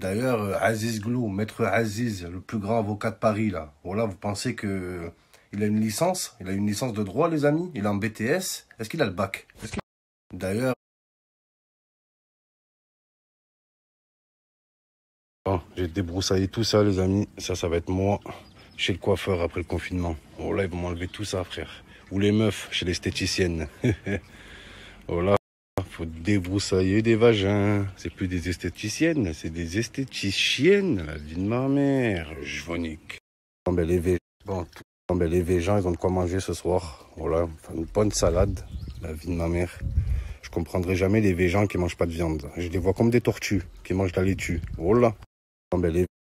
D'ailleurs, Aziz Glou, maître Aziz, le plus grand avocat de Paris, là. Voilà, vous pensez que il a une licence? Il a une licence de droit, les amis? Il est en BTS? Est-ce qu'il a le bac? D'ailleurs... Bon, j'ai débroussaillé tout ça, les amis. Ça va être moi chez le coiffeur après le confinement. Oh là, ils vont m'enlever tout ça, frère. Ou les meufs chez l'esthéticienne. Voilà. Faut débroussailler des vagins. C'est plus des esthéticiennes, c'est des esthéticiennes. La vie de ma mère. Jvonique. Bon, ben, les gens, ils ont de quoi manger ce soir. Voilà. Enfin, une bonne salade. La vie de ma mère. Je comprendrai jamais les végans qui mangent pas de viande. Je les vois comme des tortues qui mangent de la laitue. Voilà.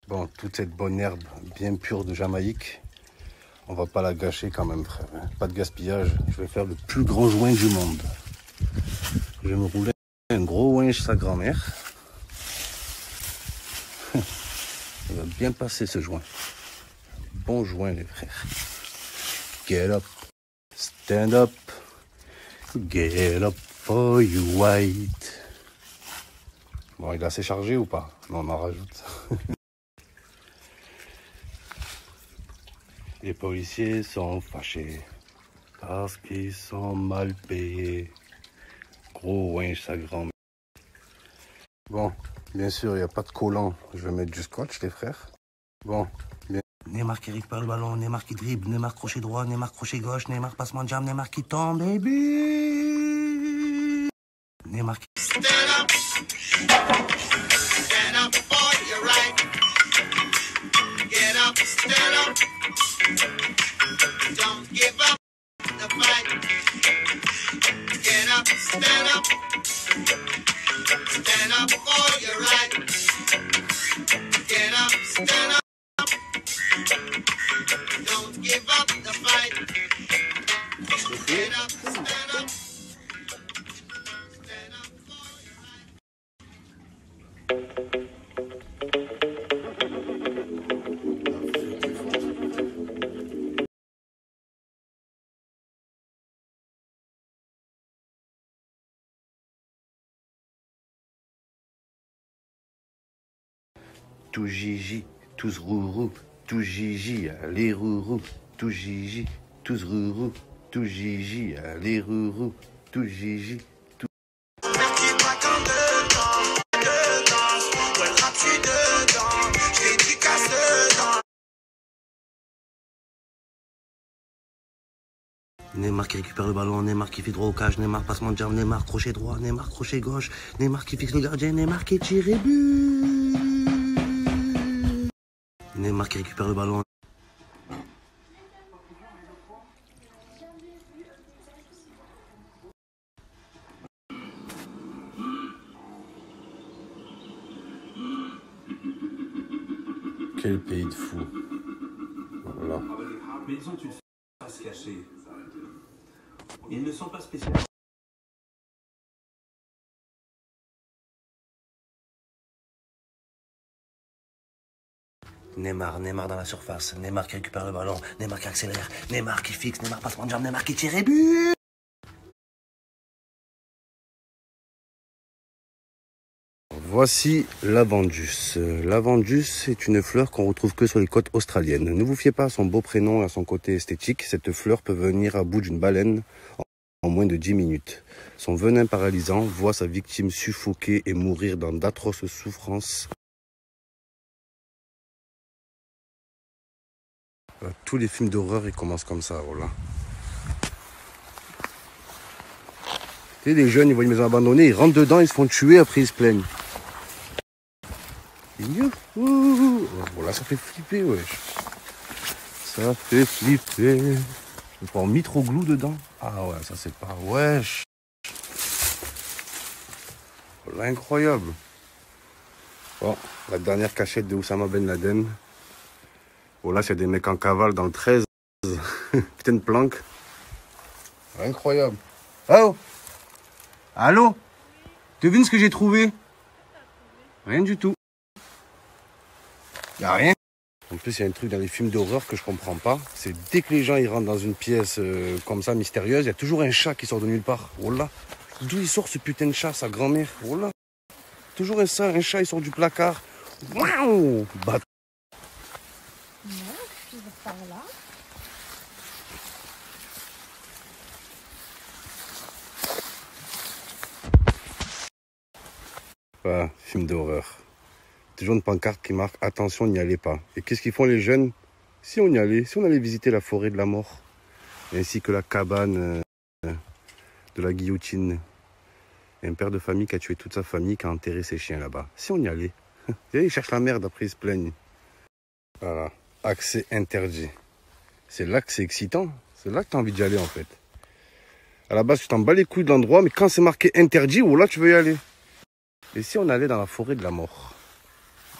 Bon, toute cette bonne herbe bien pure de Jamaïque, on va pas la gâcher quand même, frère. Pas de gaspillage. Je vais faire le plus grand joint du monde. Je vais me rouler un gros joint chez sa grand-mère. Il va bien passer ce joint. Bon joint, les frères. Get up, stand up, get up for you white. Bon, il est assez chargé ou pas? Non, on en rajoute. Les policiers sont fâchés parce qu'ils sont mal payés. Gros winch, sa grand-mère. Bon, bien sûr, il n'y a pas de collant. Je vais mettre du scotch, les frères. Bon, bien. Neymar qui récupère le ballon, Neymar qui dribble, Neymar crochet droit, Neymar crochet gauche, Neymar passement de jambe, Neymar qui tombe, et but. Neymar qui... Stand up for your right. Get up, stand up. Don't give up the fight. Get up, stand up. Stand up for your right. Get up, stand up. Don't give up the fight. Get up, stand up. Stand up for your right. Tout Gigi, tous rourou, tout Gigi, les rourou, tout Gigi, tous rourou, tout Gigi, les rourou, tout Gigi, tout... Neymar qui récupère le ballon, Neymar qui fait droit au cage, Neymar passement de jambe, Neymar crochet droit, Neymar crochet gauche, Neymar qui fixe le gardien, Neymar qui tire et but. Neymar qui récupère le ballon. Quel pays de fous. Voilà. Mais ils ont une face cachée. Ils ne sont pas spéciaux. Neymar dans la surface, Neymar qui récupère le ballon, Neymar qui accélère, Neymar qui fixe, Neymar passement de jambe, Neymar qui tire et but. Voici l'Avandus. L'Avandus est une fleur qu'on retrouve que sur les côtes australiennes. Ne vous fiez pas à son beau prénom et à son côté esthétique. Cette fleur peut venir à bout d'une baleine en moins de 10 minutes. Son venin paralysant voit sa victime suffoquer et mourir dans d'atroces souffrances. Tous les films d'horreur, ils commencent comme ça, voilà. Tu sais, les jeunes, ils voient une maison abandonnée, ils rentrent dedans, ils se font tuer, après ils se plaignent. Voilà, ça fait flipper, wesh. Ça fait flipper. Je vais prendre Mitroglou dedans. Ah ouais, ça c'est pas... Wesh. Voilà, incroyable. Bon, la dernière cachette de Oussama Ben Laden. Voilà, c'est des mecs en cavale dans le 13. Putain de planque. Incroyable. Oh! Allô? Devine ce que j'ai trouvé? Rien du tout. Y'a rien. En plus, il y a un truc dans les films d'horreur que je comprends pas. C'est dès que les gens ils rentrent dans une pièce comme ça, mystérieuse, il y a toujours un chat qui sort de nulle part. Voilà. D'où il sort ce putain de chat, sa grand-mère? Voilà. Toujours un chat, il sort du placard. Waouh, bah. Non, je vais par là. Voilà, film d'horreur. Toujours une pancarte qui marque attention, n'y allez pas. Et qu'est-ce qu'ils font les jeunes? Si on y allait, si on allait visiter la forêt de la mort, ainsi que la cabane de la guillotine. Il y a un père de famille qui a tué toute sa famille, qui a enterré ses chiens là-bas. Si on y allait, ils cherchent la merde, après ils se plaignent. Voilà, accès interdit. C'est là que c'est excitant. C'est là que tu as envie d'y aller en fait. À la base, tu t'en bats les couilles de l'endroit, mais quand c'est marqué interdit, oh là, tu veux y aller. Et si on allait dans la forêt de la mort?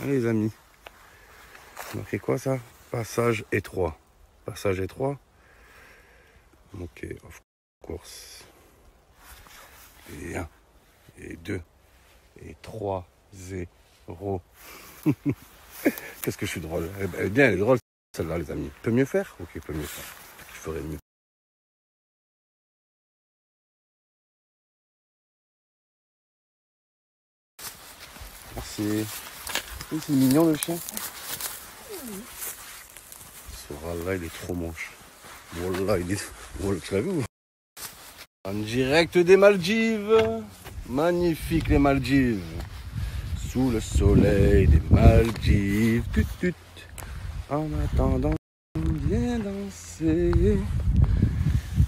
Allez les amis. On a fait quoi ça? Passage étroit. Passage étroit. Ok, of course. Et 1, et 2, et 3, 0. Qu'est-ce que je suis drôle. Elle est bien, elle est drôle celle-là les amis. Peut mieux faire? Ok, peut mieux faire. Je ferai mieux. Merci. Oui, c'est mignon le chien. Ce rat-là, il est trop moche. Voilà, il est... Voilà, tu l'as vu? En direct des Maldives. Magnifique les Maldives. Sous le soleil des Maldives. Tut, tut. En attendant, viens danser.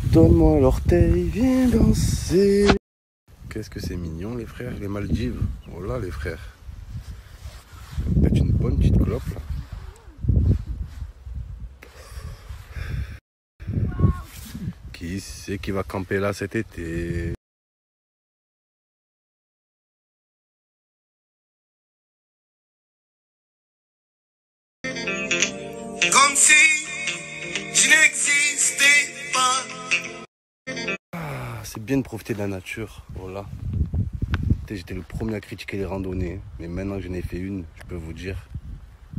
Donne-moi l'orteil, viens danser. Qu'est-ce que c'est mignon les frères, les Maldives. Voilà les frères. Peut-être une bonne petite clope là. Qui c'est qui va camper là cet été? Comme si je n'existais pas. Ah, c'est bien de profiter de la nature. Voilà. J'étais le premier à critiquer les randonnées. Mais maintenant que j'en ai fait une, je peux vous dire,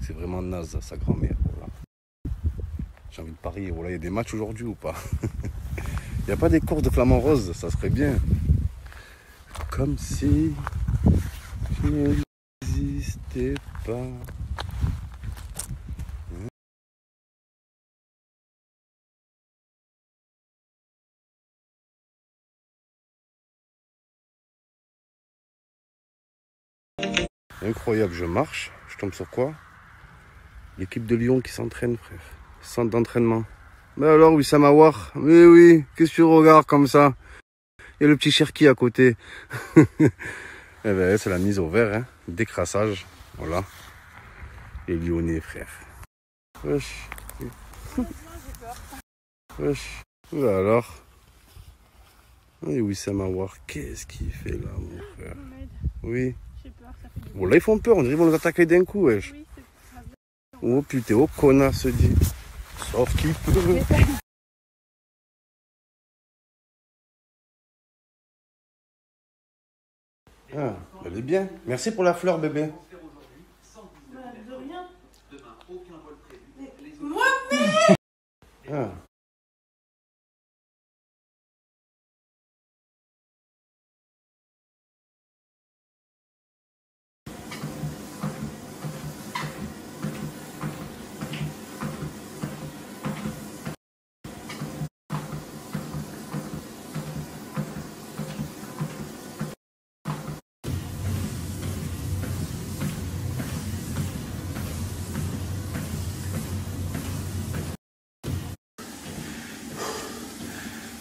c'est vraiment naze sa grand-mère. Voilà. J'ai envie de parier. Voilà, il y a des matchs aujourd'hui ou pas? Il n'y a pas des courses de flamants roses, ça serait bien. Comme si je n'existais pas. Incroyable, je marche, je tombe sur quoi? L'équipe de Lyon qui s'entraîne, frère. Centre d'entraînement. Mais alors, Wissam Aouar? Mais oui, qu'est-ce que tu regardes comme ça? Il y a le petit Cherki à côté. Eh ben, c'est la mise au vert, hein. Décrassage. Voilà. Les Lyonnais, frère. Wesh. Wesh. Et alors? Et Wissam Aouar, qu'est-ce qu'il fait là, mon frère? Oui. J'ai peur, ça fait du Bon, là, ils font peur, on dirait qu'ils vont nous attaquer d'un coup, wesh. bruit. Oh putain, oh connard se dit. Sauf qu'il peut. Ah, elle est bien. Merci pour la fleur, bébé. De rien. Ah.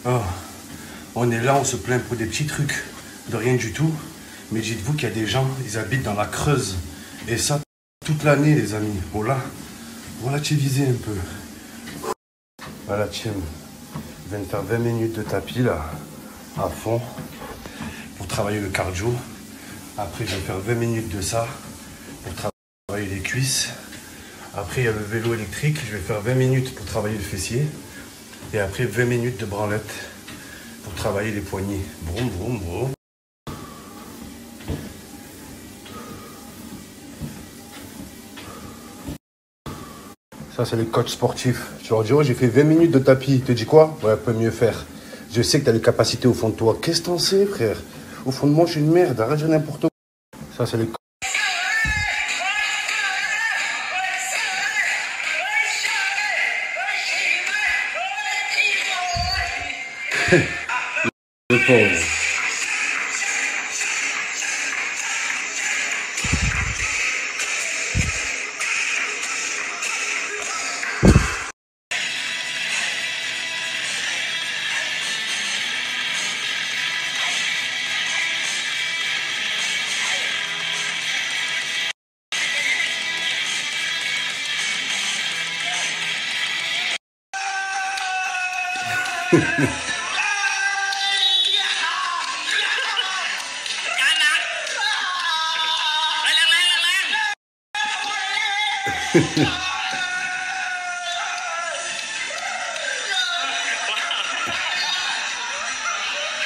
Oh, on est là, on se plaint pour des petits trucs de rien du tout. Mais dites-vous qu'il y a des gens, ils habitent dans la Creuse. Et ça, toute l'année, les amis. Voilà, voilà, tu visé un peu. Voilà, tiens. Je viens de faire 20 minutes de tapis, là, à fond, pour travailler le cardio. Après, je vais faire 20 minutes de ça, pour travailler les cuisses. Après, il y a le vélo électrique. Je vais faire 20 minutes pour travailler le fessier. Et après 20 minutes de branlette pour travailler les poignets. Broum, broum, broum. Ça, c'est les coachs sportifs. Tu leur dis, oh, j'ai fait 20 minutes de tapis. Tu te dis quoi? Ouais, peut mieux faire. Je sais que tu as les capacités au fond de toi. Qu'est-ce que t'en sais, frère? Au fond de moi, je suis une merde. Arrête de dire n'importe quoi. Ça, c'est les coachs. pauvre.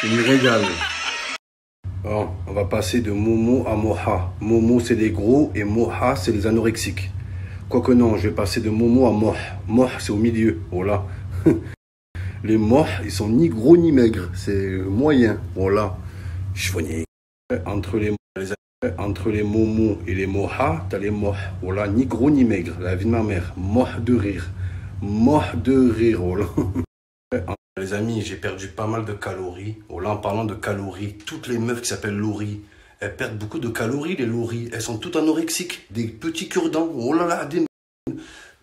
Je me régale. Bon, on va passer de Momo à Moha. Momo, c'est les gros et Moha, c'est les anorexiques. Quoique non, je vais passer de Momo à Moh. Moh, c'est au milieu. Voilà. Les Moh, ils sont ni gros ni maigres. C'est moyen. Voilà. Entre les Momo et les Moha, t'as les Moh. Voilà, ni gros ni maigre. La vie de ma mère. Moh de rire. Moh de rire. Voilà. Les amis, j'ai perdu pas mal de calories. Voilà, en parlant de calories, toutes les meufs qui s'appellent Laurie, elles perdent beaucoup de calories, les Laurie. Elles sont toutes anorexiques. Des petits cure-dents. Oh là là,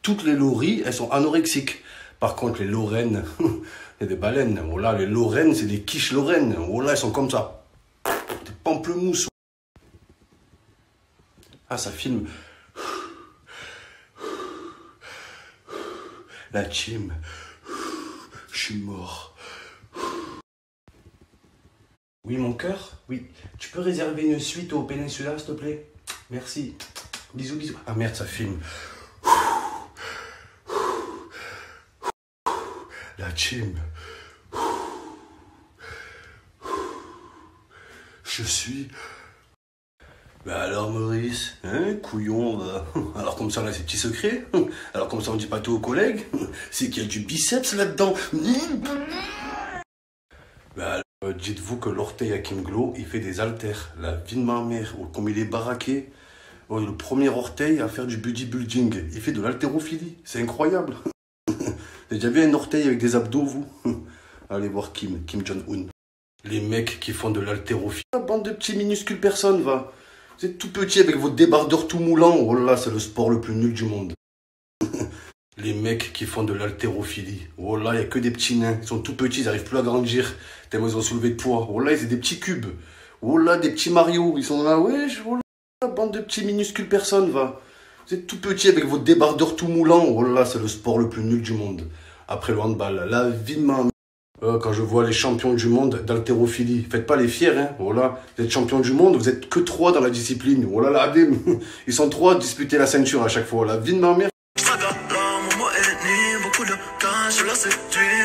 toutes les Laurie, elles sont anorexiques. Par contre, les Lorraines, c'est des baleines. Voilà, les Lorraines, c'est des quiches Lorraines. Voilà, elles sont comme ça. Des pamplemousses. Ah, ça filme. La team. Je suis mort. Oui, mon cœur? Oui. Tu peux réserver une suite au Péninsula, s'il te plaît? Merci. Bisous, bisous. Ah merde, ça filme. La team. Je suis... Bah alors Maurice, hein, couillon, alors comme ça on a ses petits secrets, alors comme ça on dit pas tout aux collègues, c'est qu'il y a du biceps là-dedans. Bah alors, dites-vous que l'orteil à Kim Glow, il fait des haltères, la vie de ma mère, comme il est baraqué, le premier orteil à faire du bodybuilding, il fait de l'haltérophilie, c'est incroyable. Vous avez déjà vu un orteil avec des abdos, vous? Allez voir Kim Jong-un. Les mecs qui font de l'haltérophilie, la bande de petits minuscules personnes, va. Vous êtes tout petit avec vos débardeurs tout moulants. Oh là, c'est le sport le plus nul du monde. Les mecs qui font de l'haltérophilie. Oh là, il n'y a que des petits nains. Ils sont tout petits, ils n'arrivent plus à grandir. Tellement ils ont soulevé de poids. Oh là, ils ont des petits cubes. Oh là, des petits Mario. Ils sont là, ouais, oh là, la bande de petits minuscules personnes, va. Vous êtes tout petit avec vos débardeurs tout moulants. Oh là, c'est le sport le plus nul du monde. Après le handball, la vie de ma... Quand je vois les champions du monde d'haltérophilie, faites pas les fiers, hein. Voilà, vous êtes champion du monde, vous êtes que 3 dans la discipline. Oh là là, ils sont 3 à disputer la ceinture à chaque fois. La vie de ma mère. Beaucoup de temps, je la séduis,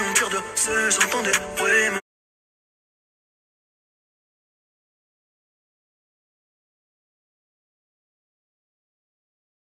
on tire de ce, j'entends des bruits.